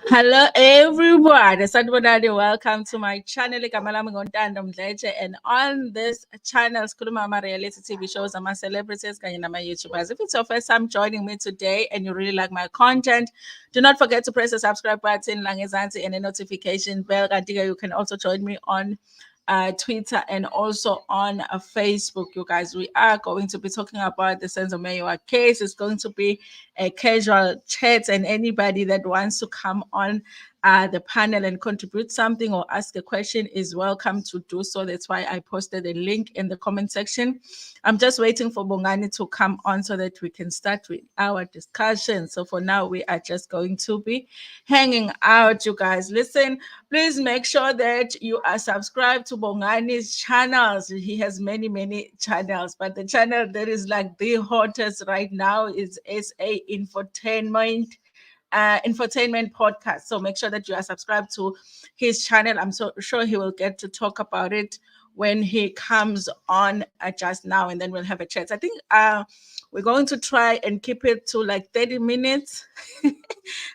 Hello everyone, Sanibonani. Welcome to my channel. And on this channel, sikhuluma reality TV shows, ama celebrities kanye nama YouTubers. If it's your first time joining me today and you really like my content, do not forget to press the subscribe button, langezansi, and the notification bell. You can also join me on Twitter and also on Facebook. You guys, we are going to be talking about the Senzo case. It's going to be a casual chat, and anybody that wants to come on the panel and contribute something or ask a question is welcome to do so. That's why I posted a link in the comment section. I'm just waiting for Bongani to come on so that we can start with our discussion. So for now, we are just going to be hanging out, you guys. Listen, please make sure that you are subscribed to Bongani's channels. He has many channels, but the channel that is like the hottest right now is SA Infotainment Podcast. So make sure that you are subscribed to his channel. I'm so sure he will get to talk about it when he comes on just now, and then we'll have a chat. I think we're going to try and keep it to like 30 minutes.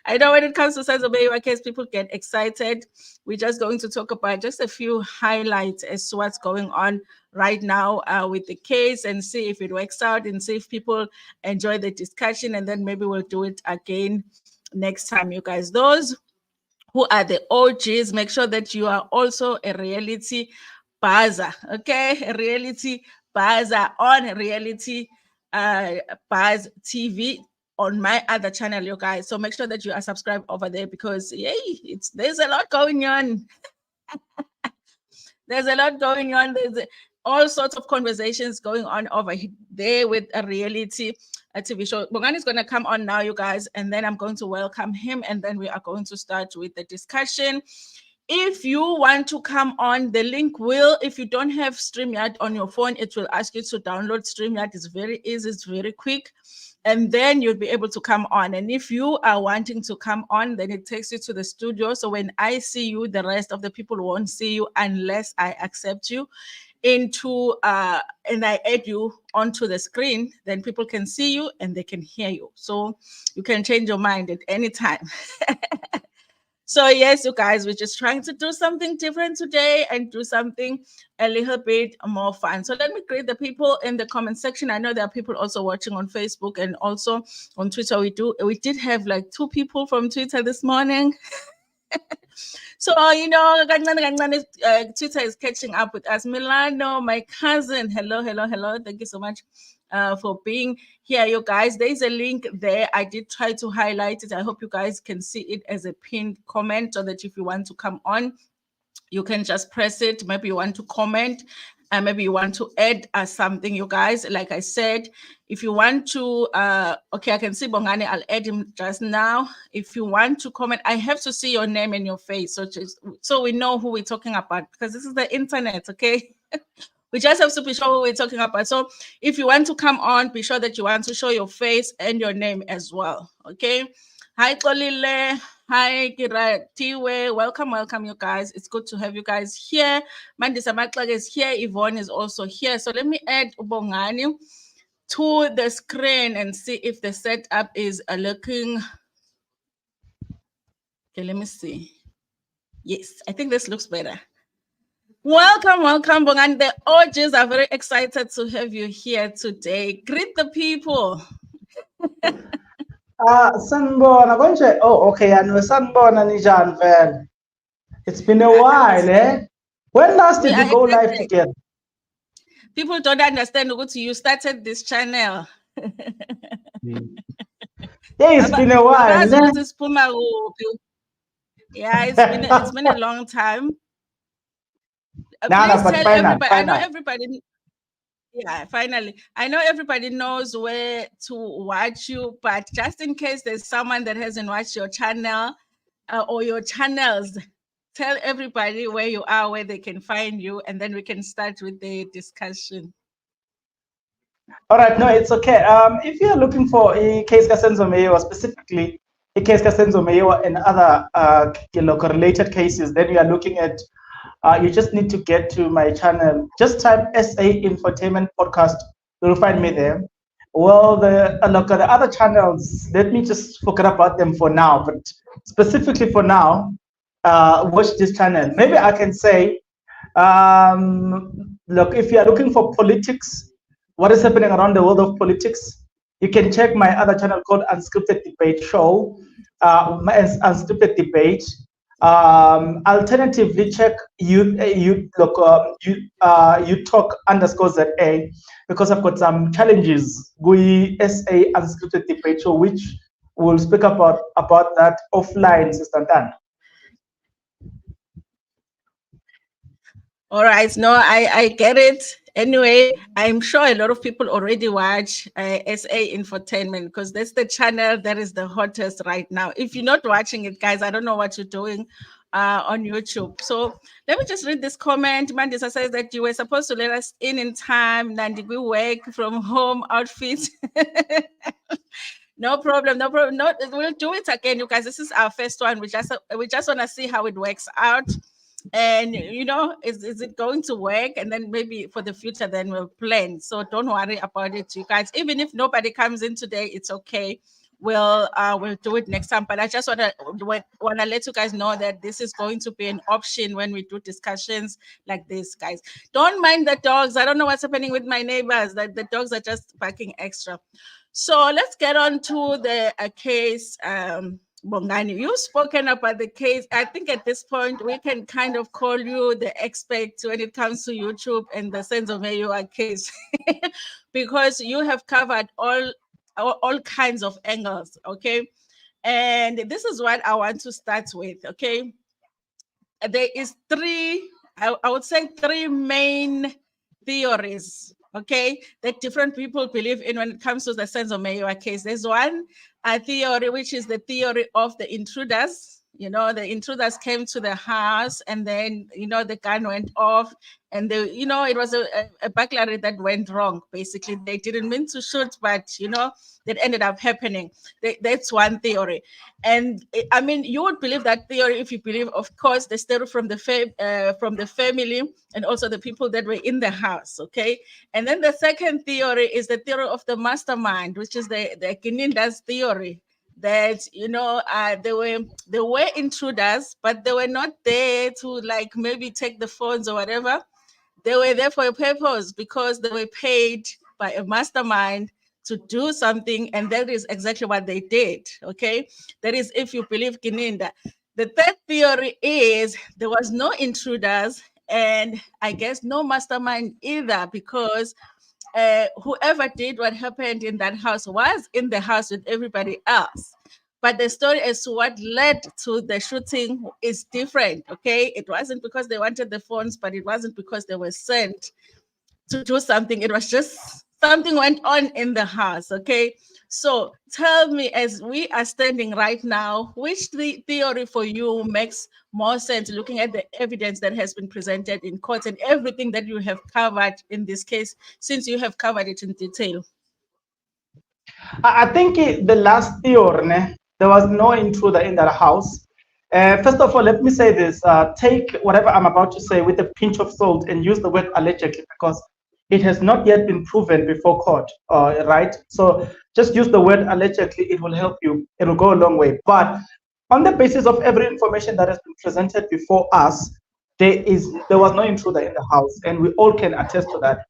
I know when it comes to Senzo case, people get excited. We're just going to talk about just a few highlights as to what's going on right now with the case, and see if it works out, and see if people enjoy the discussion, and then maybe we'll do it again next time, you guys. Those who are the OGs, make sure that you are also a reality buzzer, okay? A reality buzzer on Reality Buzz TV on my other channel, you guys. So make sure that you are subscribed over there, because there's a lot going on. There's a lot going on. There's all sorts of conversations going on over there with a reality TV show. Bongani is going to come on now, you guys, and then I'm going to welcome him, and then we are going to start with the discussion. If you want to come on, the link will, if you don't have StreamYard on your phone, it will ask you to download StreamYard. It's very easy, it's very quick, and then you'll be able to come on. And if you are wanting to come on, then it takes you to the studio. So when I see you, the rest of the people won't see you unless I accept you into and I add you onto the screen. Then people can see you and they can hear you. So you can change your mind at any time. So yes, you guys, we're just trying to do something different today and do something a little bit more fun. So let me greet the people in the comment section. I know there are people also watching on Facebook and also on Twitter. We did have like 2 people from Twitter this morning. So, you know, Twitter is catching up with us. Milano, my cousin, hello. Thank you so much for being here, you guys. There's a link there. I did try to highlight it. I hope you guys can see it as a pinned comment, so that if you want to come on, you can just press it. Maybe you want to comment, and maybe you want to add something, you guys. Like I said, if you want to, okay, I can see Bongani. I'll add him just now. If you want to comment, I have to see your name and your face, so we know who we're talking about, because this is the internet, okay? We just have to be sure who we're talking about. So if you want to come on, be sure that you want to show your face and your name as well, okay? Hi, Kolile. Hi, Kiratiwe. Welcome, you guys. It's good to have you guys here. Mandisa Maklage is here. Yvonne is also here. So let me add Bongani to the screen and see if the setup is looking. Okay, let me see. Yes, I think this looks better. Welcome, Bongani. The OGs are very excited to have you here today. Greet the people. Sanibona konje. Oh, okay, sanibona ninjani vele. It's been a while, eh? When last did we go live together? People don't understand what you started this channel. Yeah, it's been a while. Yeah, it's been a long time. Please tell everybody. I know everybody. Yeah, finally. I know everybody knows where to watch you, but just in case there's someone that hasn't watched your channel or your channels, tell everybody where you are, where they can find you, and then we can start with the discussion. All right, no, it's okay. If you're looking for a case Senzo Meyiswa, specifically a case Senzo Meyiswa and other correlated cases, then you are looking at, you just need to get to my channel. Just type SA Infotainment Podcast. You'll find me there. Well, look, the other channels, let me just forget about them for now, but specifically for now, watch this channel. Maybe I can say, look, if you are looking for politics, what is happening around the world of politics, you can check my other channel called Unscripted Debate Show, my Unscripted Debate. Alternatively, check you talk underscore ZA, because I've got some challenges. We SA Unscripted Debate Show, which we'll speak about that offline, Sister Dan. All right, no, I get it. Anyway, I'm sure a lot of people already watch SA Infotainment, because that's the channel that is the hottest right now. If you're not watching it, guys, I don't know what you're doing on YouTube. So let me just read this comment. Mandisa says that you were supposed to let us in time. Nandi, we work from home outfits. No problem, no problem. No, we'll do it again, you guys. This is our first one. We just want to see how it works out. And is it going to work? And then maybe for the future, then we'll plan. So don't worry about it, you guys. Even if nobody comes in today, it's okay. We'll do it next time. But I just wanna let you guys know that this is going to be an option when we do discussions like this, guys. Don't mind the dogs. I don't know what's happening with my neighbors. That the dogs are just barking extra. So let's get on to the case. Bongani, you've spoken about the case. I think at this point we can kind of call you the expert when it comes to YouTube and the Senzo Meyiswa case, because you have covered all kinds of angles. Okay, and this is what I want to start with. Okay, there is I would say three main theories, okay, that different people believe in when it comes to the Senzo Meyiswa case. There's one theory, which is the theory of the intruders. The intruders came to the house, and then, the gun went off, and it was a burglary that went wrong. Basically, they didn't mean to shoot, but, that ended up happening. That's one theory. And I mean, you would believe that theory if you believe, of course, the story from the family and also the people that were in the house. Okay. And then the second theory is the theory of the mastermind, which is the Kininda's theory, that they were intruders, but they were not there to maybe take the phones or whatever. They were there for a purpose, because they were paid by a mastermind to do something, and that is exactly what they did. Okay, that is if you believe Kininda. The third theory is there was no intruders, and I guess no mastermind either, because whoever did what happened in that house was in the house with everybody else. But the story as to what led to the shooting is different. Okay, it wasn't because they wanted the phones, but it wasn't because they were sent to do something. It was just something went on in the house. Okay, so tell me, as we are standing right now, which theory for you makes more sense, looking at the evidence that has been presented in court and everything that you have covered in this case, since you have covered it in detail? I think the last theory, there was no intruder in that house. First of all, let me say this, take whatever I'm about to say with a pinch of salt and use the word allegedly, because it has not yet been proven before court, right? So just use the word allegedly, it will help you, it will go a long way. But on the basis of every information that has been presented before us, there was no intruder in the house, and we all can attest to that.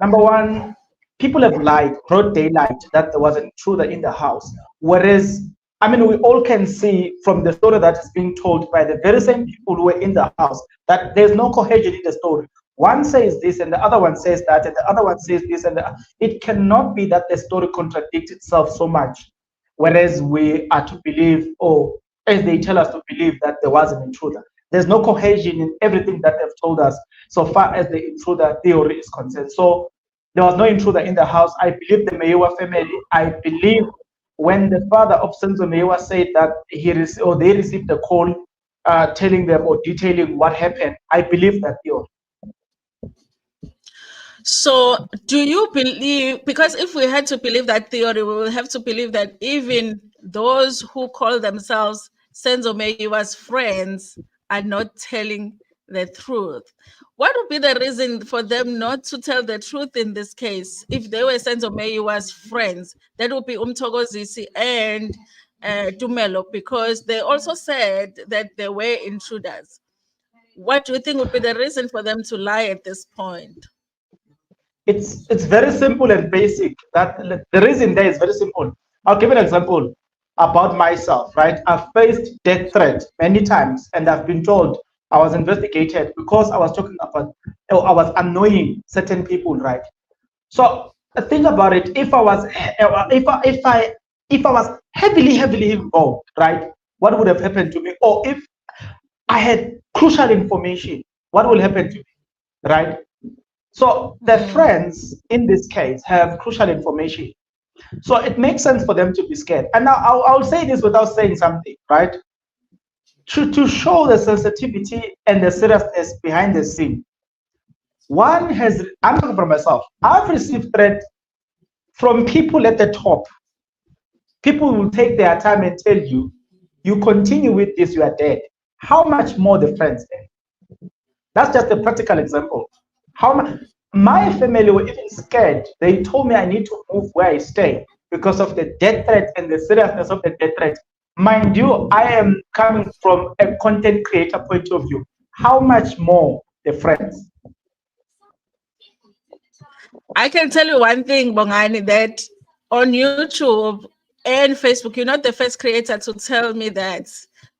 Number one, people have lied, broad daylight, that there was an intruder in the house. Whereas, I mean, we all can see from the story that is being told by the very same people who were in the house that there's no cohesion in the story. One says this and the other one says that, and the other one says this, and it cannot be that the story contradicts itself so much. Whereas we are to believe, or as they tell us to believe, that there was an intruder. There's no cohesion in everything that they've told us so far as the intruder theory is concerned. So there was no intruder in the house. I believe the Meyiswa family. I believe when the father of Senzo Meyiswa said that they received a call telling them or detailing what happened, I believe that theory. So do you believe, because if we had to believe that theory, we will have to believe that even those who call themselves Senzo Meyiswa's friends are not telling the truth. What would be the reason for them not to tell the truth in this case? If they were Senzo Meyiswa's friends, that would be Umtogozisi and Tumelo, because they also said that they were intruders. What do you think would be the reason for them to lie at this point? It's very simple and basic. That the reason there is very simple. I'll give an example about myself, right? I've faced death threats many times, and I've been told I was investigated because I was talking about, I was annoying certain people, right? So think about it. If I was, if I was heavily involved, right? What would have happened to me? Or if I had crucial information, what will happen to me, right? So the friends in this case have crucial information. So it makes sense for them to be scared. And now I'll say this without saying something, right? To show the sensitivity and the seriousness behind the scene. I'm talking for myself. I've received threats from people at the top. People will take their time and tell you, you continue with this, you are dead. How much more the friends then? That's just a practical example. My family were even scared. They told me I need to move where I stay because of the death threat and the seriousness of the death threat. Mind you, I am coming from a content creator point of view. How much more the friends? I can tell you one thing, Bongani, that on YouTube and Facebook, you're not the first creator to tell me that,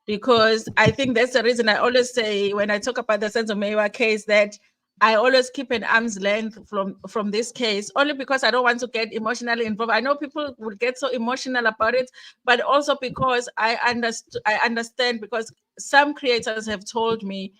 because I think that's the reason I always say when I talk about the Senzo Meyiswa case that I always keep an arm's length from this case, only because I don't want to get emotionally involved. I know people will get so emotional about it, but also because I understand, because some creators have told me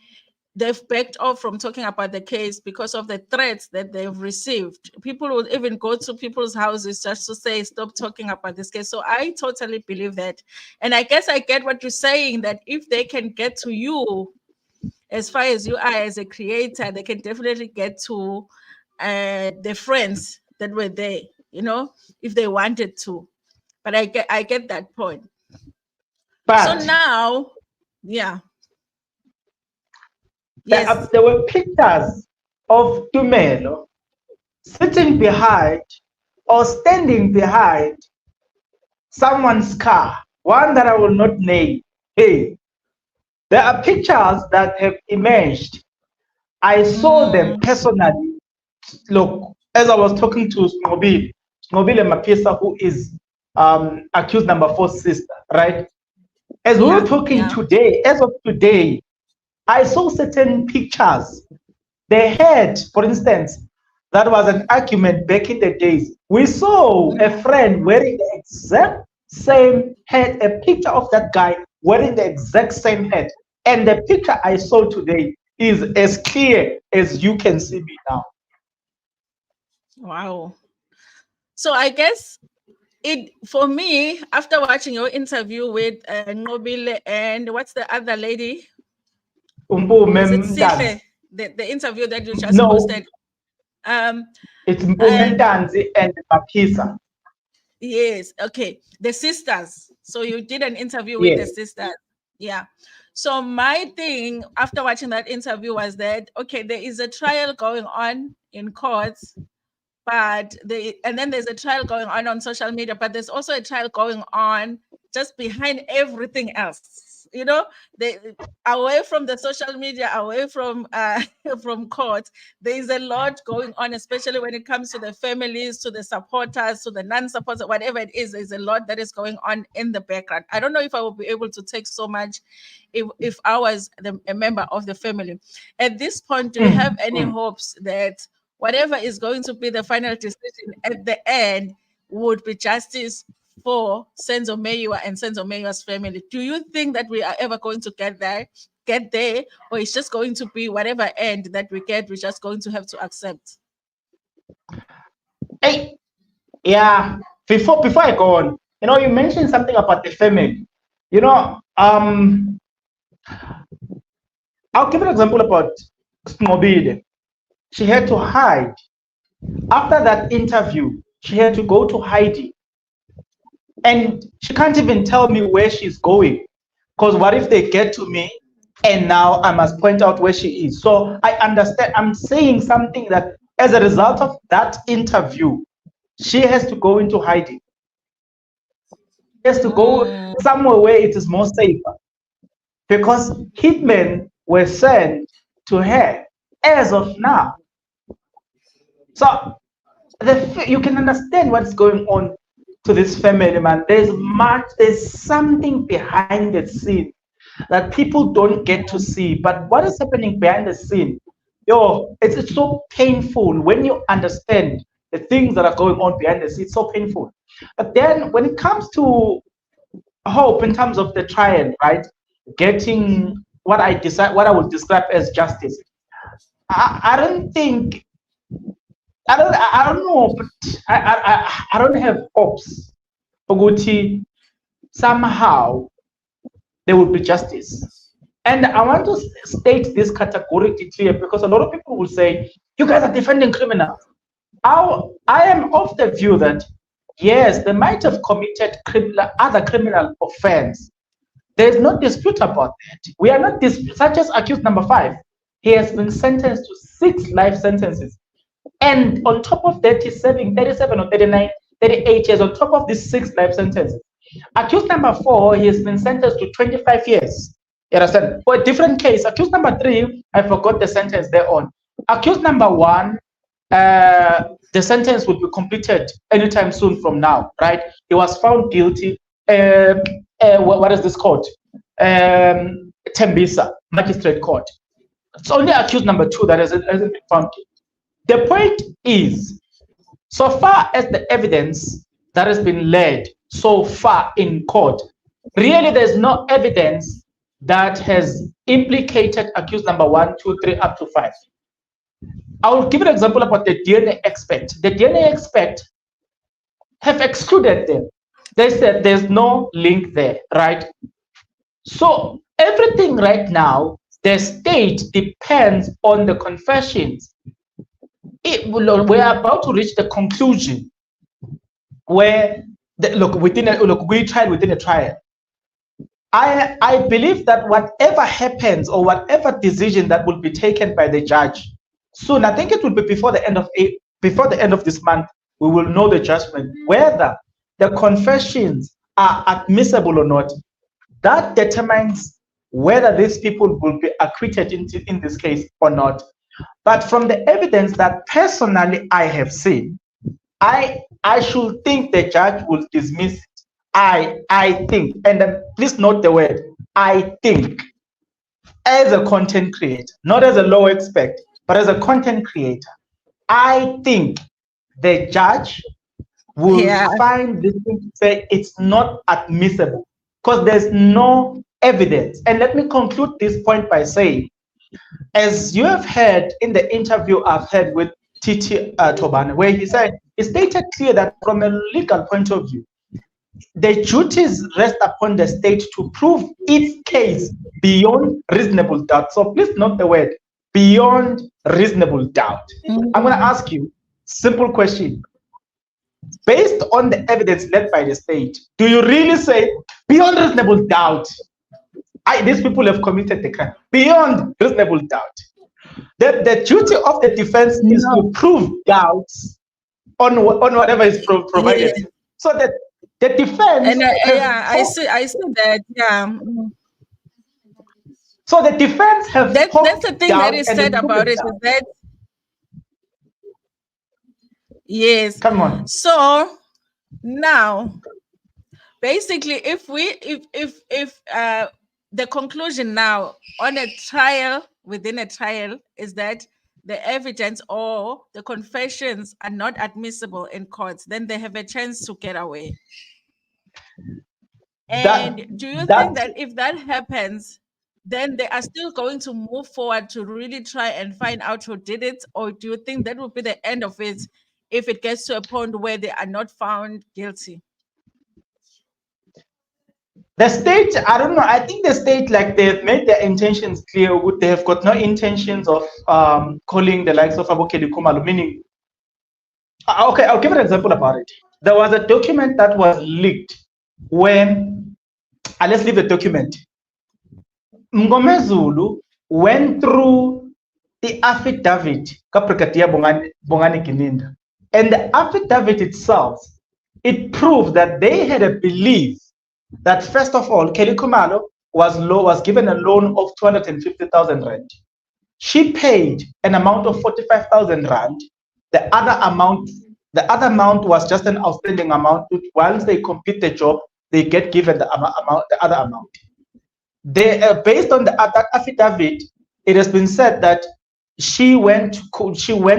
they've backed off from talking about the case because of the threats that they've received. People would even go to people's houses just to say, stop talking about this case. So I totally believe that. And I guess I get what you're saying, that if they can get to you, as far as you are as a creator, they can definitely get to the friends that were there, if they wanted to. But I get that point. But so now, yeah. Yes. There were pictures of Tumelo sitting behind or standing behind someone's car, one that I will not name. Hey, there are pictures that have emerged. I saw them personally. Look, as I was talking to Snobile Mapisa, who is accused number 4 sister, right? As we were talking today, as of today, I saw certain pictures. They had, for instance, that was an argument back in the days. We saw a friend wearing the exact same hat, a picture of that guy wearing the exact same hat. And the picture I saw today is as clear as you can see me now. Wow. So I guess for me, after watching your interview with Nobile and what's the other lady? The interview that you just posted. It's Mpumentanzi and Mapisa. Yes, okay. The sisters. So you did an interview with the sisters. Yeah. So my thing after watching that interview was that, okay, there is a trial going on in courts, and then there's a trial going on social media, but there's also a trial going on just behind everything else. Away from the social media, away from court, there is a lot going on, especially when it comes to the families, to the supporters, to the non-supporters, whatever it is. There's a lot that is going on in the background. I don't know if I will be able to take so much if I was a member of the family. At this point, do you have any hopes that whatever is going to be the final decision at the end would be justice for Senzo Meyiswa and Senzo Meyiswa's family? Do you think that we are ever going to get there, or it's just going to be whatever end that we get, we're just going to have to accept? Hey, yeah. Before I go on, you mentioned something about the family. I'll give an example about Snobile. She had to hide. After that interview, she had to go to hiding. And she can't even tell me where she's going. Because what if they get to me and now I must point out where she is. So I understand. I'm saying something that as a result of that interview, she has to go into hiding. She has to go somewhere where it is more safer, because hitmen were sent to her as of now. So you can understand what's going on to this family, man. There's something behind the scene that people don't get to see. But what is happening behind the scene, it's so painful when you understand the things that are going on behind the scene. It's so painful. But then when it comes to hope in terms of the trial, right, getting what I would describe as justice, I don't think, I don't know, but I don't have hopes. Oguti, somehow there will be justice. And I want to state this categorically clear, because a lot of people will say, you guys are defending criminals. I am of the view that, yes, they might have committed other criminal offense. There's no dispute about that. We are not such as accused number 5. He has been sentenced to 6 life sentences. And on top of that, he's serving 37 or 39, 38 years on top of these 6 life sentences. Accused number 4, he has been sentenced to 25 years. You understand? For a different case, accused number 3, I forgot the sentence there on. Accused number 1, the sentence will be completed anytime soon from now, right? He was found guilty. What is this court? Tembisa, Magistrate Court. It's only accused number 2 that hasn't been found guilty. The point is, so far as the evidence that has been laid so far in court, really there's no evidence that has implicated accused number 1, 2, 3, up to 5. I will give an example about the DNA expert. The DNA expert have excluded them. They said there's no link there, right? So everything right now, the state depends on the confessions. We're about to reach the conclusion where we tried within a trial. I believe that whatever happens or whatever decision that will be taken by the judge soon, I think it will be before the end of this month, we will know the judgment, whether the confessions are admissible or not. That determines whether these people will be acquitted in this case or not. But from the evidence that personally I have seen, I should think the judge will dismiss it. I think, and please note the word, I think, as a content creator, not as a law expert, but as a content creator, I think the judge will find this thing to say it's not admissible because there's no evidence. And let me conclude this point by saying, as you have heard in the interview I've had with Titi Tobane, where he stated clear that from a legal point of view, the duties rest upon the state to prove its case beyond reasonable doubt. So please note the word beyond reasonable doubt. I'm going to ask you simple question. Based on the evidence led by the state, do you really say beyond reasonable doubt these people have committed the crime? Beyond reasonable doubt. The duty of the defense is to prove doubts on whatever is provided. Yeah. So that the defense, and I see that. Yeah. So the defense have. That's the thing that is said about it. Is that yes? Come on. So now, basically, if the conclusion now on a trial within a trial is that the evidence or the confessions are not admissible in courts, then they have a chance to get away. And do you think that if that happens, then they are still going to move forward to really try and find out who did it? Or do you think that will be the end of it if it gets to a point where they are not found guilty? The state, I don't know. I think the state, like they've made their intentions clear. They have got no intentions of calling the likes of Abokeli Kumalo, meaning, okay, I'll give an example about it. There was a document that was leaked when, let's leave the document. Mngomezulu went through the affidavit Brigadier Bongani Gininda, and the affidavit itself, it proved that they had a belief that first of all, Kelly Khumalo was given a loan of 250,000 rand. She paid an amount of 45,000 rand. The other amount was just an outstanding amount. Once they complete the job, they get given the other amount. Based on that affidavit, it has been said that she went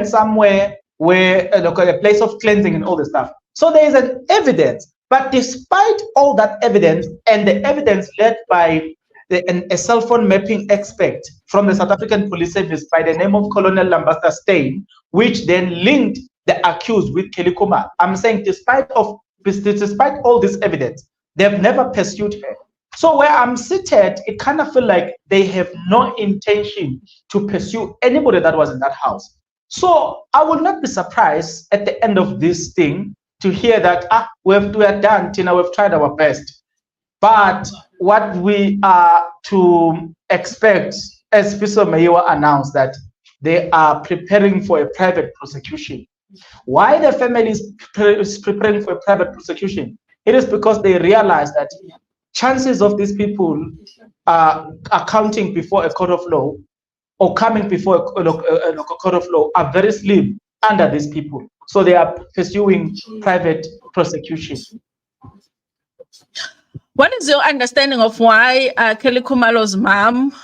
somewhere where a place of cleansing and all the stuff. So there is an evidence. But despite all that evidence, and the evidence led by a cell phone mapping expert from the South African Police Service by the name of Colonel Lambasta Stein, which then linked the accused with Kelly Khumalo, I'm saying despite all this evidence, they've never pursued her. So where I'm seated, it kind of feel like they have no intention to pursue anybody that was in that house. So I will not be surprised at the end of this thing to hear that we are done, Tina, we've tried our best. But what we are to expect, as Fiso Meyiswa announced, that they are preparing for a private prosecution. Why the family is preparing for a private prosecution? It is because they realize that chances of these people accounting before a court of law or coming before a court of law are very slim under these people. So they are pursuing private prosecution. What is your understanding of why Kelly Khumalo's mom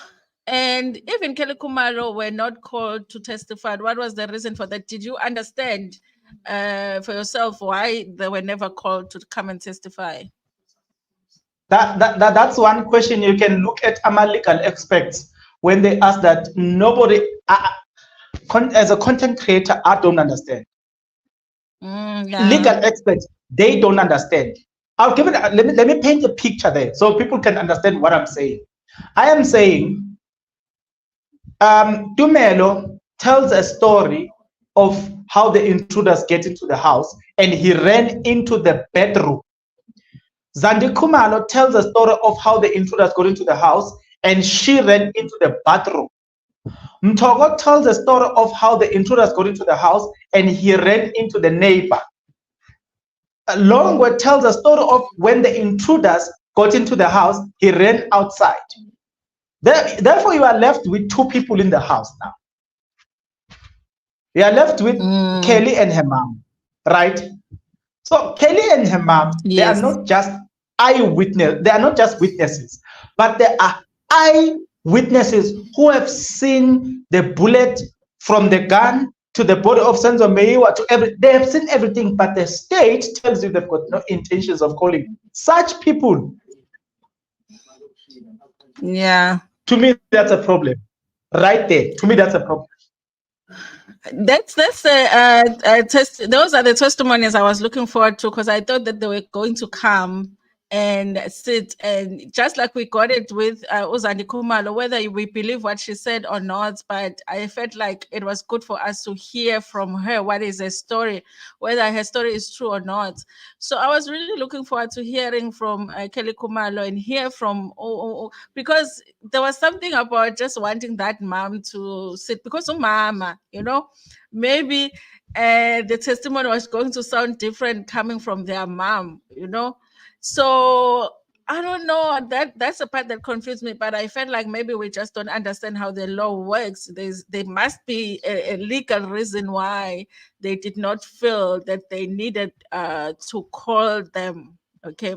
and even Kelly Khumalo were not called to testify? What was the reason for that? Did you understand for yourself why they were never called to come and testify? That's one question. You can look at our legal experts when they ask that. Nobody, as a content creator, I don't understand. Yeah. Legal experts, they don't understand. I'll give it. Let me paint a picture there so people can understand what I'm saying. I am saying, Tumelo tells a story of how the intruders get into the house, and he ran into the bedroom. Zandi Khumalo tells a story of how the intruders got into the house, and she ran into the bathroom. Mtogo tells a story of how the intruders got into the house, and he ran into the neighbor. Longwe tells a story of when the intruders got into the house, he ran outside. Therefore, you are left with two people in the house now. You are left with Kelly and her mom, right? So Kelly and her mom, yes, they are not just eyewitness. They are not just witnesses, but they are eyewitnesses who have seen the bullet from the gun to the body of Senzo Meyiswa, to they have seen everything, but the state tells you they've got no intentions of calling such people. Yeah. To me, that's a problem. Right there. To me, that's a problem. That's those are the testimonies I was looking forward to, because I thought that they were going to come and sit, and just like we got it with Uzandi Khumalo, whether we believe what she said or not, but I felt like it was good for us to hear from her what is her story, whether her story is true or not. So I was really looking forward to hearing from Kelly Khumalo and hear from because there was something about just wanting that mom to sit, because mama, maybe the testimony was going to sound different coming from their mom, So I don't know, that's the part that confused me, but I felt like maybe we just don't understand how the law works. There must be a legal reason why they did not feel that they needed to call them. Okay.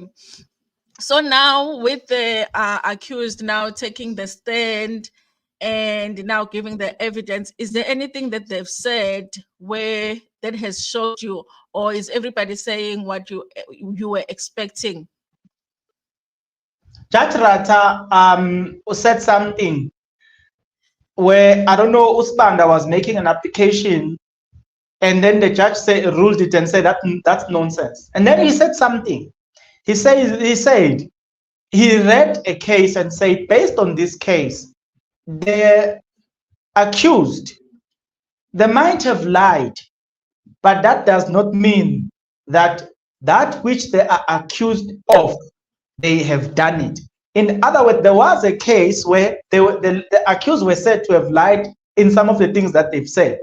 So now with the accused now taking the stand and now giving the evidence, is there anything that they've said where that has showed you, or is everybody saying what you were expecting? Judge Rata said something where, I don't know, Usbanda was making an application, and then the judge ruled it and said that's nonsense. And then he said something. He said he read a case and said, based on this case, the accused, they might have lied, but that does not mean that which they are accused of, they have done it. In other words, there was a case where the accused were said to have lied in some of the things that they've said,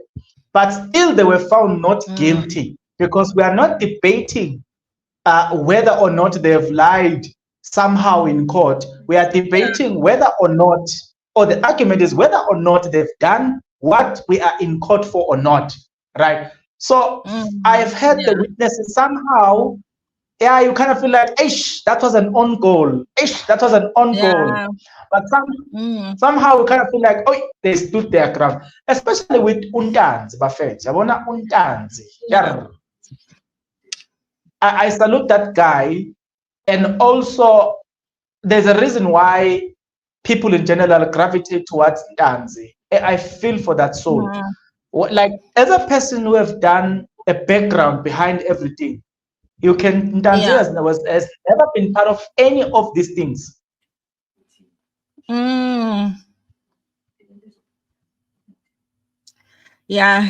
but still they were found not guilty, because we are not debating whether or not they have lied somehow in court. We are debating whether or not, or the argument is whether or not they've done what we are in court for or not, right? So I've heard the witnesses somehow, you kind of feel like, ish, that was an on goal. Ish, that was an on goal. But somehow you kind of feel like, oh, they stood their ground. Especially with Untanzi, Bafet. Yabona Untanzi. I salute that guy. And also, there's a reason why people in general gravitate towards Ntanzi. I feel for that soul. Like, as a person who have done a background behind everything, you can, Ntanzi has never been part of any of these things. Yeah,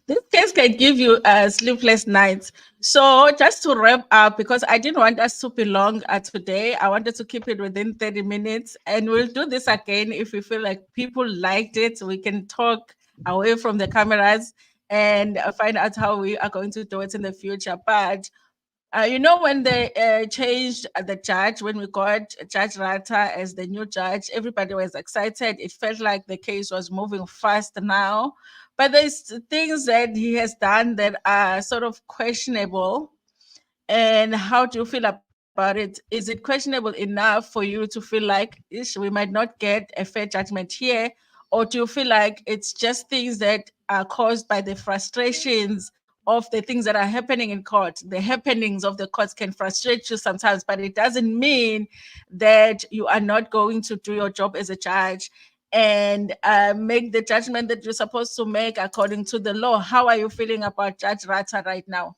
this case can give you sleepless nights. So just to wrap up, because I didn't want us to be long today, I wanted to keep it within 30 minutes, and we'll do this again if we feel like people liked it. We can talk away from the cameras and find out how we are going to do it in the future. But when they changed the judge, when we got Judge Rata as the new judge, everybody was excited. It felt like the case was moving fast now. But there's things that he has done that are sort of questionable. And how do you feel about it? Is it questionable enough for you to feel like, ish, we might not get a fair judgment here? Or do you feel like it's just things that are caused by the frustrations of the things that are happening in court? The happenings of the courts can frustrate you sometimes, but it doesn't mean that you are not going to do your job as a judge and make the judgment that you're supposed to make according to the law. How are you feeling about Judge Rata right now?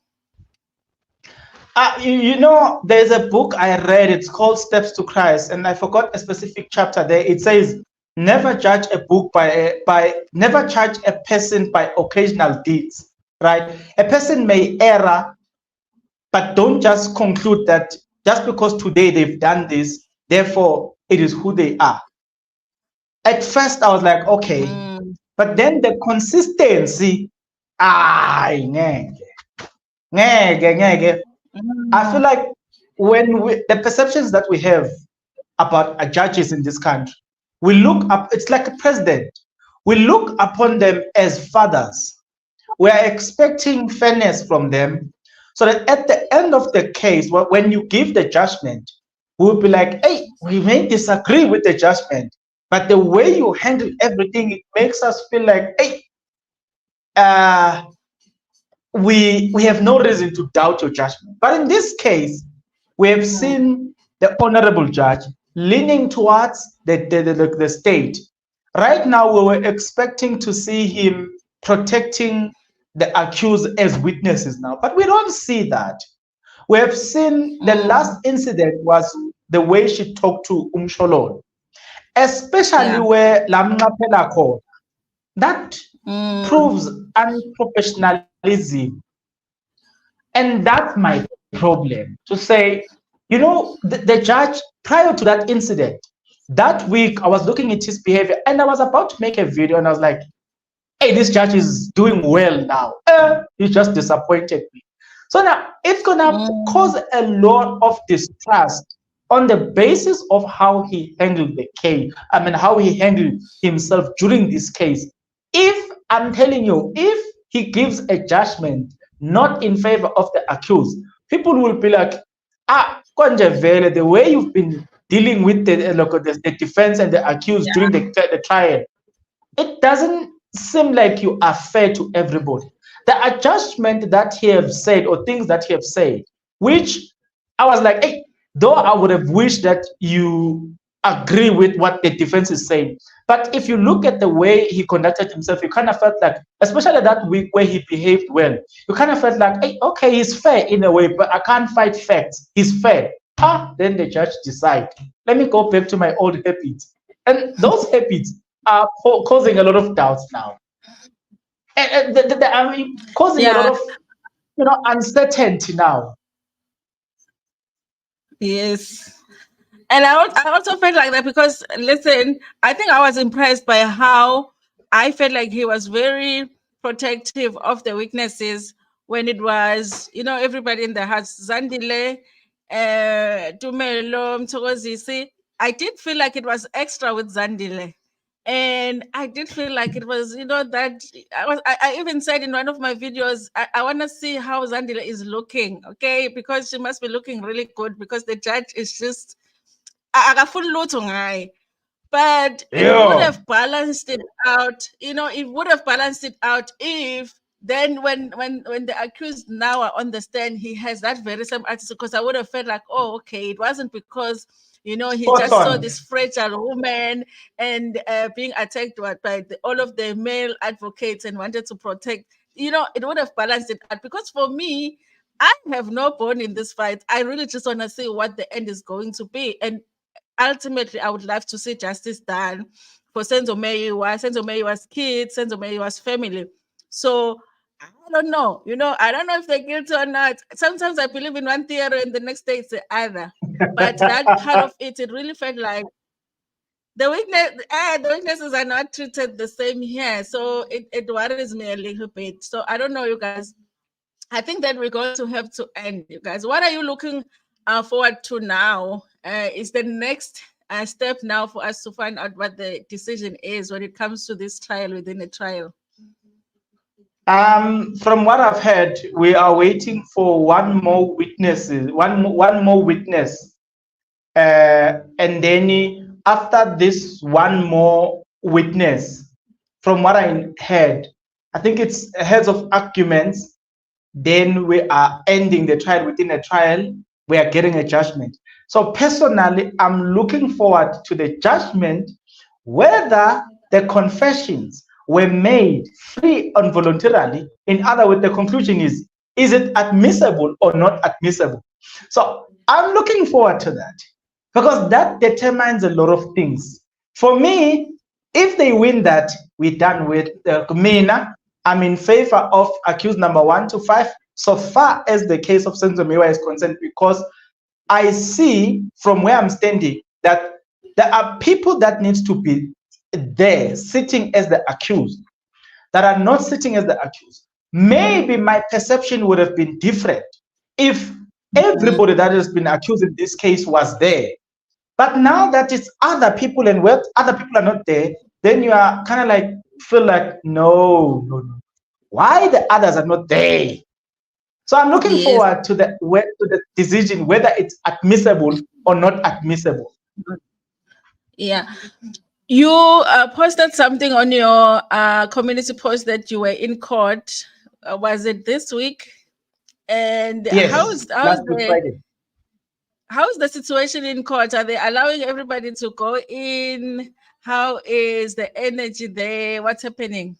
There's a book I read, it's called Steps to Christ, and I forgot a specific chapter there. It says, never judge a book never judge a person by occasional deeds, right? A person may err, but don't just conclude that just because today they've done this, therefore it is who they are. At first I was like, okay, but then the consistency, I feel like when the perceptions that we have about judges in this country, we look up, it's like a president. We look upon them as fathers. We are expecting fairness from them, so that at the end of the case, when you give the judgment, we'll be like, hey, we may disagree with the judgment, but the way you handle everything, it makes us feel like, hey, we have no reason to doubt your judgment. But in this case, we have seen the honorable judge leaning towards the state. Right now, we were expecting to see him protecting the accused as witnesses now, but we don't see that. We have seen the last incident was the way she talked to Umsholon, especially where Lamna called. That proves unprofessionalism. And that's my problem, to say, the judge, prior to that incident, that week I was looking at his behavior and I was about to make a video and I was like, hey, this judge is doing well now. He just disappointed me. So now it's gonna cause a lot of distrust on the basis of how he handled the case. How he handled himself during this case. If I'm telling you, if he gives a judgment not in favor of the accused, people will be like, the way you've been dealing with the defense and the accused during the trial, it doesn't seem like you are fair to everybody. The adjustment that he have said, or things that he have said, which I was like, hey, though I would have wished that you agree with what the defense is saying. But if you look at the way he conducted himself, you kind of felt like, especially that week where he behaved well, you kind of felt like, hey, okay, he's fair in a way, but I can't fight facts. He's fair. Then the judge decide, let me go back to my old habits. And those habits are causing a lot of doubts now. And causing a lot of, uncertainty now. Yes. And I also felt like that because, listen, I think I was impressed by how I felt like he was very protective of the weaknesses when it was, everybody in the house, Zandile, Tumelo, Mthokozisi. I did feel like it was extra with Zandile. And I did feel like it was, that I even said in one of my videos, I want to see how Zandile is looking, okay? Because she must be looking really good because the judge is just akafuni lutho ngaye, but it would Yeah. have balanced it out. It would have balanced it out if then when the accused now are on the stand, he has that very same attitude. Because I would have felt like, oh, okay, it wasn't because he Spot just saw on. this fragile woman and being attacked by all of the male advocates and wanted to protect. It would have balanced it out because for me, I have no bone in this fight. I really just want to see what the end is going to be. And ultimately, I would love to see justice done for Senzo Meyiswa's kids, Senzo Meyiswa's family. So I don't know. I don't know if they're guilty or not. Sometimes I believe in one theory and the next day it's the other. But that part of it really felt like the weaknesses are not treated the same here. So it worries me a little bit. So I don't know, you guys. I think that we're going to have to end, you guys. What are you looking forward to now? Is the next step now for us to find out what the decision is when it comes to this trial within a trial? From what I've heard, we are waiting for one more witness, and then after this one more witness, from what I heard, I think it's heads of arguments. Then we are ending the trial. Within a trial, we are getting a judgment. So personally, I'm looking forward to the judgment, whether the confessions were made free and voluntarily. In other words, the conclusion is it admissible or not admissible? So I'm looking forward to that because that determines a lot of things. For me, if they win that, we're done with Mina. I'm in favor of accused number 1 to 5, so far as the case of Senzo Meyiswa is concerned, because I see from where I'm standing that there are people that need to be there sitting as the accused that are not sitting as the accused. Maybe my perception would have been different if everybody that has been accused in this case was there. But now that it's other people and where other people are not there, then you are kind of like feel like no. Why the others are not there? So I'm looking forward to the decision whether it's admissible or not admissible. Yeah. You posted something on your community post that you were in court. Was it this week? And Yes, how's Friday. How's the situation in court? Are they allowing everybody to go in? How is the energy there? What's happening?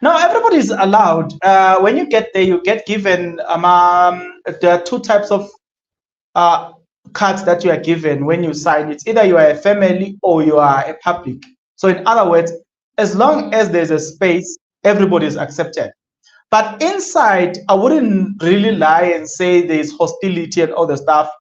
No, everybody is allowed. When you get there, you get given there are 2 types of cards that you are given when you sign. It's either you are a family or you are a public. So in other words, as long as there's a space, everybody is accepted. But inside, I wouldn't really lie and say there's hostility and all the stuff.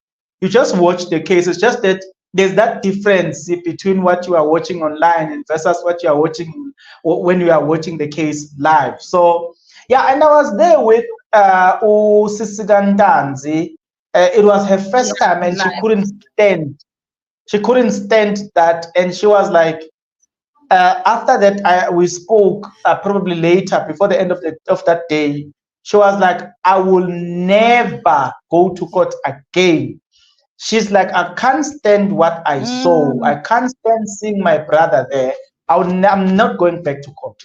You just watch the case. It's just that there's that difference between what you are watching online versus what you are watching when you are watching the case live. So yeah, and I was there with Sisigandanzi. It was her first time and she couldn't stand that, and she was like, after that we spoke probably later before the end of that day. She was like, I will never go to court again. She's like, I can't stand what I saw. I can't stand seeing my brother there. I'm not going back to court.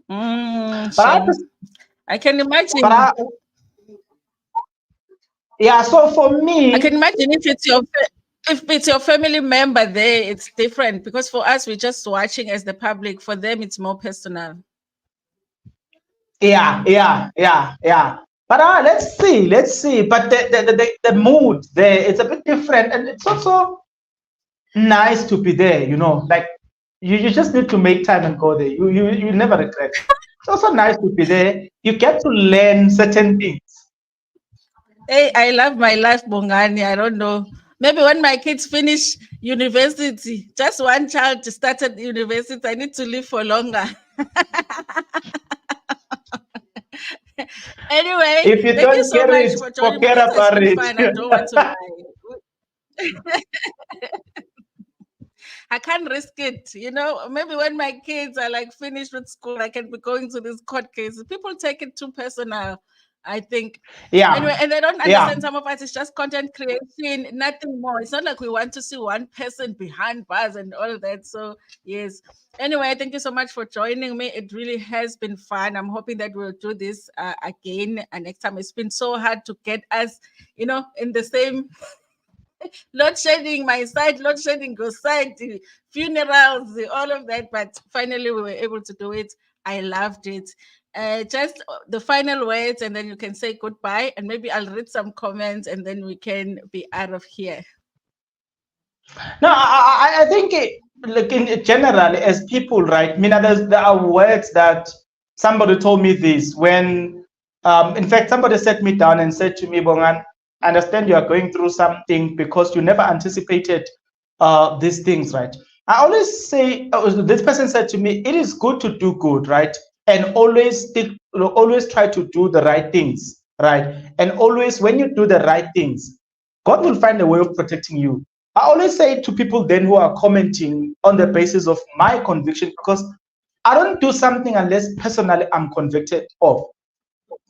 But I can imagine. Yeah, so for me, I can imagine if it's your family member there, it's different, because for us, we're just watching as the public. For them, it's more personal. Yeah. But let's see. But the mood there, it's a bit different, and it's also nice to be there. Like you just need to make time and go there. You never regret. It's also nice to be there. You get to learn certain things. Hey, I love my life, Bongani. I don't know. Maybe when my kids finish university, just one child started university, I need to live for longer. Anyway, If you thank you don't so get much it, for joining me. forget This has about been it. fun. I don't want to lie. I can't risk it. Maybe when my kids are like finished with school, I can be going to these court cases. People take it too personal, I think. Yeah, Anyway, and they don't yeah. understand some of us, it's just content creation, nothing more. It's not like we want to see one person behind bars and all that. So, yes. Anyway, thank you so much for joining me. It really has been fun. I'm hoping that we'll do this again next time. It's been so hard to get us, in the same load shedding, my side, load shedding, go side, funerals, all of that. But finally, we were able to do it. I loved it. Just the final words, and then you can say goodbye. And maybe I'll read some comments, and then we can be out of here. No, I think, like in general, as people, right? I mean, there are words that somebody told me this when, in fact, somebody sat me down and said to me, Bongan, I understand you are going through something because you never anticipated these things, right? I always say, this person said to me, it is good to do good, right? And always always try to do the right things, right? And always, when you do the right things, God will find a way of protecting you. I always say to people then who are commenting on the basis of my conviction, because I don't do something unless personally I'm convicted of.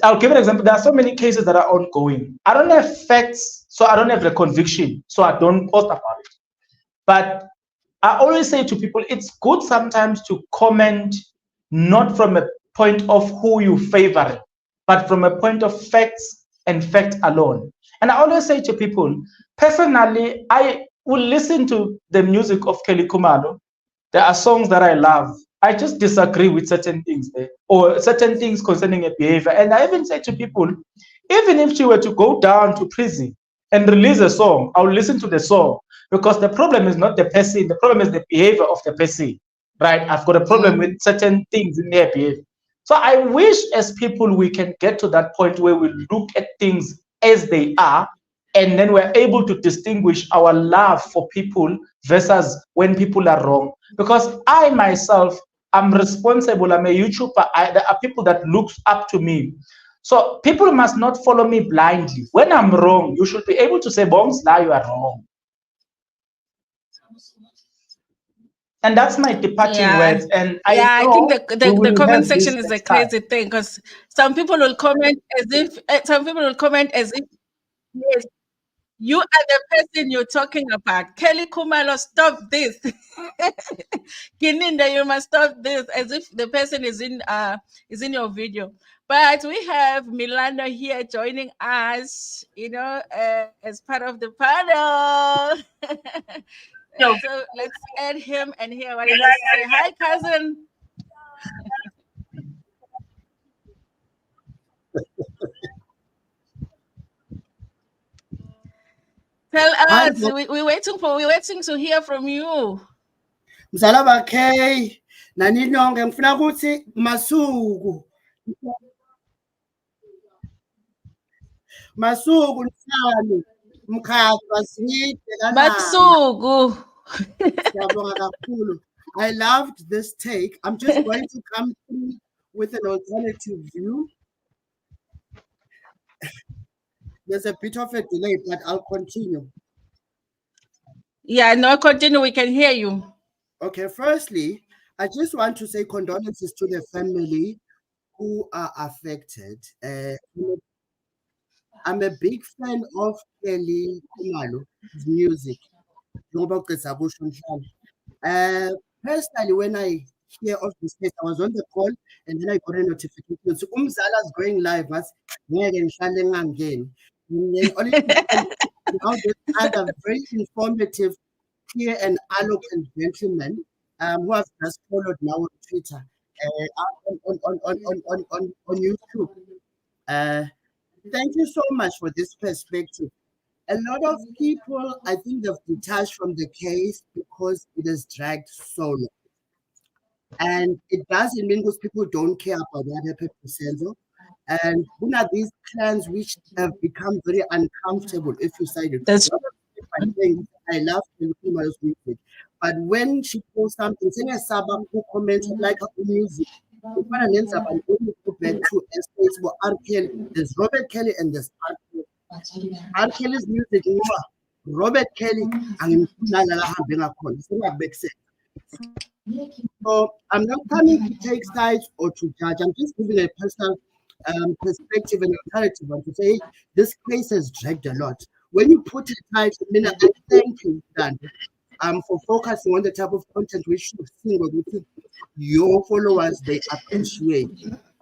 I'll give an example. There are so many cases that are ongoing. I don't have facts, so I don't have the conviction, so I don't post about it. But I always say to people, it's good sometimes to comment not from a point of who you favor, but from a point of facts and fact alone. And I always say to people, personally, I will listen to the music of Kelly Kumalo. There are songs that I love. I just disagree with certain things there, or certain things concerning a behavior. And I even say to people, even if she were to go down to prison and release a song, I'll listen to the song, because the problem is not the person, the problem is the behavior of the person, right? I've got a problem with certain things in their behavior. So I wish as people we can get to that point where we look at things as they are, and then we're able to distinguish our love for people versus when people are wrong. Because I myself am responsible, I'm a YouTuber, there are people that looks up to me. So people must not follow me blindly. When I'm wrong, you should be able to say, Bongs, now you are wrong. And that's my departing Yeah. words. And I Yeah, I think know the, we the, the will comment have this section is a next time. crazy thing because some people will comment as if yes, you are the person you're talking about. Kelly Kumalo, stop this. Kininda, you must stop this, as if the person is in your video. But we have Milano here joining us, as part of the panel. So let's add him and hear what he has to say. Hi, cousin. Tell Hi, us. We're waiting to hear from you. mzalaba K. Nani nonke ngifuna ukuthi Masuku. Masuku Nsani. Mkhathwa singide kanama. Masuku. Siyabonga kakhulu. I loved this take. I'm just going to come through with an alternative view. There's a bit of a delay, but I'll continue. Yeah, no, continue. We can hear you. Okay, firstly, I just want to say condolences to the family who are affected. I'm a big fan of Kelly Kumalo's music. Personally, when I hear of this case, I was on the call and then I got a notification. So Umzala's going live as again. And then only now this other very informative, clear and eloquent gentleman who I've just followed now on Twitter, on YouTube. Thank you so much for this perspective. A lot of people, I think, they've detached from the case because it has dragged so long. And it doesn't mean because people don't care about what happened to Senzo. And one of these clans which have become very uncomfortable if you side it. That's I love females music. But when she posts something, saying a Saba who comments like her music, if I ends up and go back to a space for R. Kelly, there's Robert Kelly and there's R. Kelly. R. Kelly's music, Robert Kelly, and it's not big sense. So I'm not coming to take sides or to judge. I'm just giving a personal perspective and alternative and to say this case has dragged a lot. When you put it right, I thank you, Dan, for focusing on the type of content we should see with your followers they appreciate.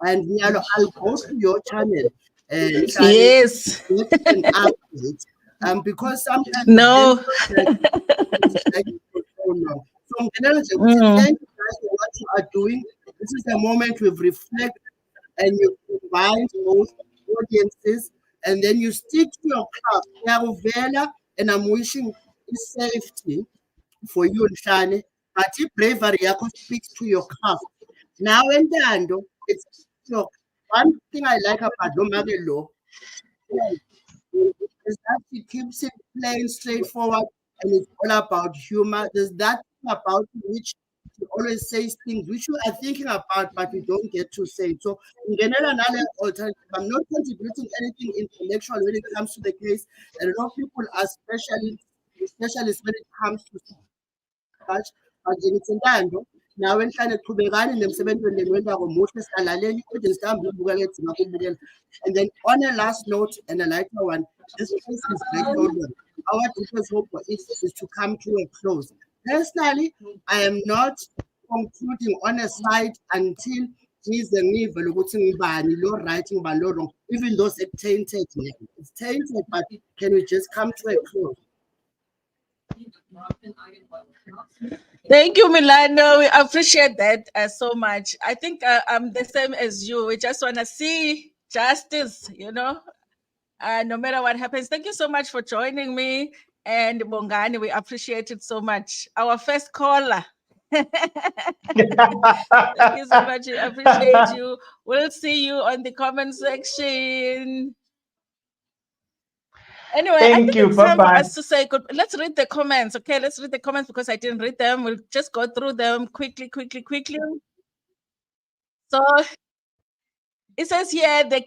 And I'll go to your channel and yes. get an update. Because sometimes no. So, thank you guys for what you are doing. This is a moment we've reflected and you combine both audiences and then you stick to your craft. And I'm wishing safety for you and Shani. But if bravery speaks to your craft. Now and then, it's your one thing I like about Domagelo law is that she keeps it plain, straightforward, and it's all about humor. There's that thing about which she always says things which you are thinking about, but you don't get to say. So, in general, another alternative, I'm not contributing anything intellectual when it comes to the case. And a lot of people are specialists when it comes to such. But it's in now when trying to qhubekani nemsebenzweni leniwenzako muhle siyalaleli kodwa sihambe ubukela edzima kubukela. And then on a last note and a lighter one, this case is very problem. Our deepest hope is to come to a close. Personally, I am not concluding on a side until ngize ngive lokuthi ngibani lo right ngibani lo wrong, even though it's tainted. It's tainted, but can we just come to a close? Thank you, Milano. We appreciate that so much. I think I'm the same as you. We just want to see justice, no matter what happens. Thank you so much for joining me. And Bongani, we appreciate it so much. Our first caller. Thank you so much. We appreciate you. We'll see you on the comment section. Anyway, I think it's time for us to say good. Let's read the comments. Okay, let's read the comments because I didn't read them. We'll just go through them quickly. So it says here the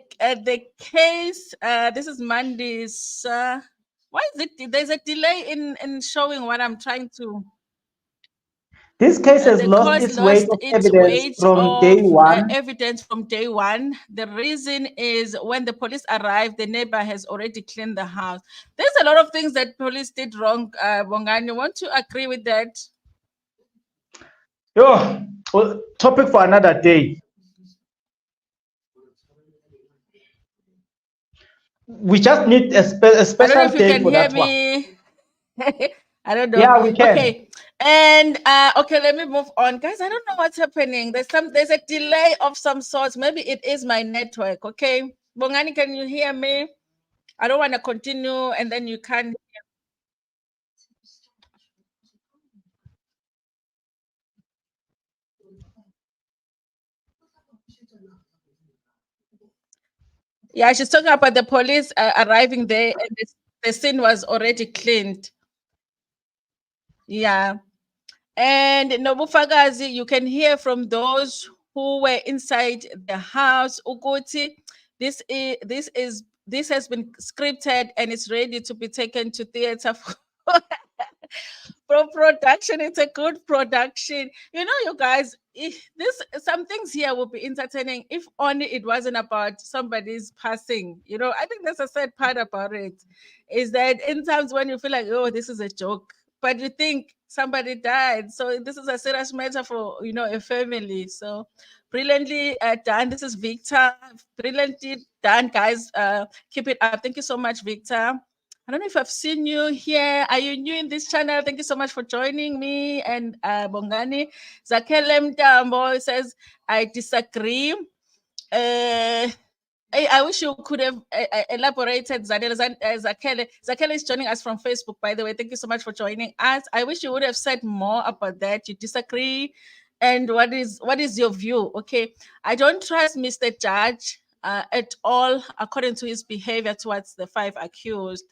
case. This is Mondays. Why is it? There's a delay in showing what I'm trying to. This case has lost its weight of evidence from day one. Evidence from day one. The reason is when the police arrived, the neighbor has already cleaned the house. There's a lot of things that police did wrong. Bongani, want to agree with that? Well, topic for another day. We just need a special day for that one. I don't know. Yeah, we can. Okay. And okay, let me move on. Guys, I don't know what's happening. There's a delay of some sorts. Maybe it is my network. Okay. Bongani, can you hear me? I don't want to continue and then you can't hear. Yeah, she's talking about the police arriving there and the scene was already cleaned. Yeah. And Nobufagazi, you can hear from those who were inside the house. Uguti, this has been scripted and it's ready to be taken to theater for production. It's a good production. You guys, some things here will be entertaining if only it wasn't about somebody's passing. I think that's a sad part about it, is that in times when you feel like, oh, this is a joke, but you think somebody died. So this is a serious matter for, a family. So brilliantly done. This is Victor. Brilliantly done, guys. Keep it up. Thank you so much, Victor. I don't know if I've seen you here. Are you new in this channel? Thank you so much for joining me. And Bongani. Zakele Mtambo says, I disagree. I wish you could have elaborated, Zakele. Zakele is joining us from Facebook, by the way. Thank you so much for joining us. I wish you would have said more about that. You disagree. And what is your view? Okay. I don't trust Mr. Judge. at all, according to his behavior towards the 5 accused.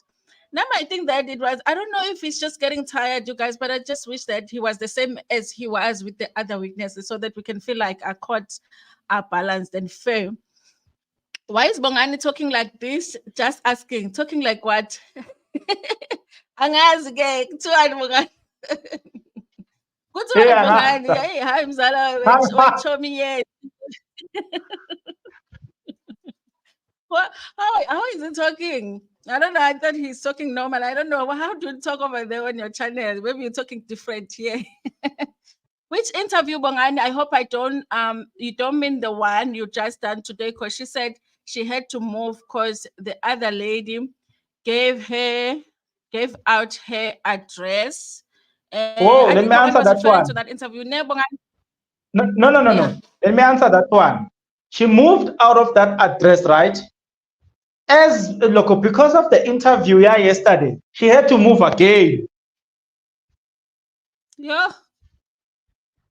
Now, I think that it was, I don't know if he's just getting tired, you guys, but I just wish that he was the same as he was with the other witnesses so that we can feel like our courts are balanced and fair. Why is Bongani talking like this? Just asking. Talking like what? Angazi ke kuthiwani Bongani? Kuthiwani Bongani? Hey, hi mzala wechomi yethu. How is he talking? I don't know. I thought he's talking normal. I don't know. How do you talk over there on your channel? Maybe you're talking different here. Which interview, Bongani? I hope you don't mean the one you just done today, because she said she had to move because the other lady gave out her address. Whoa, let me answer that one. To that interview. No. Let me answer that one. She moved out of that address, right? As look, because of the interview yesterday, she had to move again. Yeah.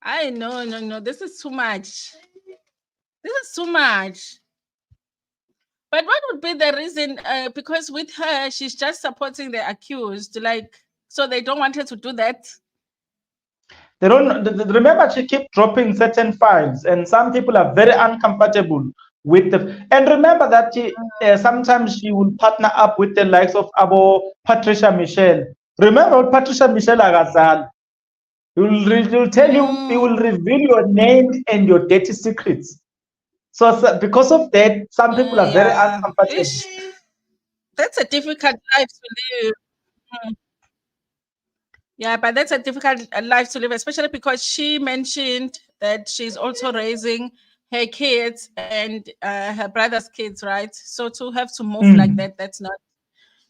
I know, no. This is too much. This is too much. But what would be the reason? Because with her, she's just supporting the accused, like, so they don't want her to do that. They don't remember. She kept dropping certain files, and some people are very uncomfortable with the. And remember that she sometimes she will partner up with the likes of Patricia Michelle. Remember Patricia Michelle Agazal. He will tell you. He will reveal your name and your dirty secrets. So because of that, some people are very uncomfortable. That's a difficult life to live. Yeah, but that's a difficult life to live, especially because she mentioned that she's also raising her kids and her brother's kids, right? So to have to move like that, that's not,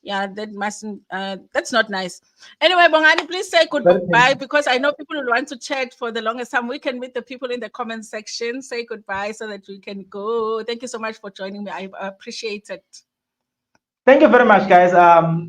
that mustn't, that's not nice. Anyway, Bongani, please say goodbye, because I know people will want to chat for the longest time. We can meet the people in the comment section. Say goodbye so that we can go. Thank you so much for joining me. I appreciate it. Thank you very much, guys.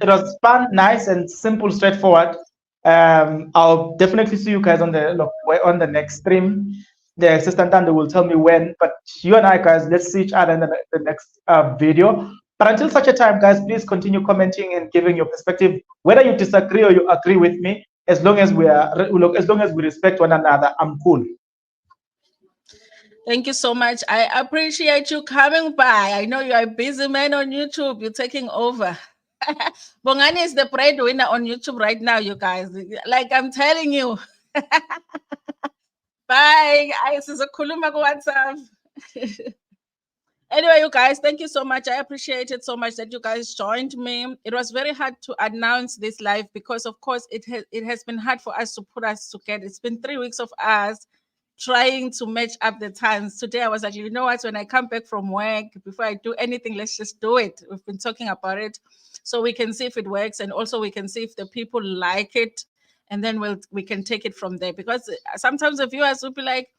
It was fun, nice, and simple, straightforward. I'll definitely see you guys on the next stream. The assistant Tando will tell me when, but you and I, guys, let's see each other in the next video. But until such a time, guys, please continue commenting and giving your perspective, whether you disagree or you agree with me. As long as we respect one another, I'm cool. Thank you so much. I appreciate you coming by. I know you're a busy man on YouTube. You're taking over. Bongani is the breadwinner on YouTube right now, you guys. Like I'm telling you. Bye. This is a Kuluma WhatsApp. Anyway, you guys, thank you so much. I appreciate it so much that you guys joined me. It was very hard to announce this live because, of course, it has been hard for us to put us together. It's been 3 weeks of us trying to match up the times. Today, I was like, you know what? When I come back from work, before I do anything, let's just do it. We've been talking about it so we can see if it works, and also we can see if the people like it, and then we can take it from there. Because sometimes the viewers will be like,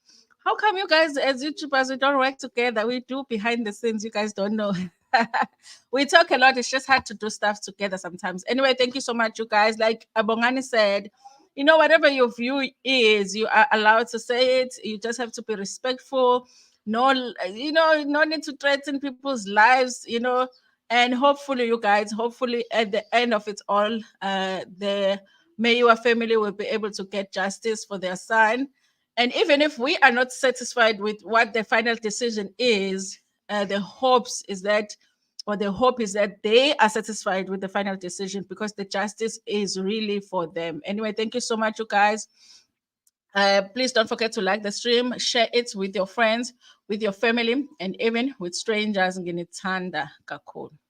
how come you guys as YouTubers, we don't work together? We do behind the scenes. You guys don't know. We talk a lot. It's just hard to do stuff together sometimes. Anyway, thank you so much, you guys. Like Bongani said, you know, whatever your view is, you are allowed to say it. You just have to be respectful. No, no need to threaten people's lives, and hopefully you guys, at the end of it all, the Meyiswa family will be able to get justice for their son. And even if we are not satisfied with what the final decision is, the hope is that they are satisfied with the final decision, because the justice is really for them. Anyway, thank you so much, you guys. Please don't forget to like the stream, share it with your friends, with your family, and even with strangers. Nginithanda kakhulu.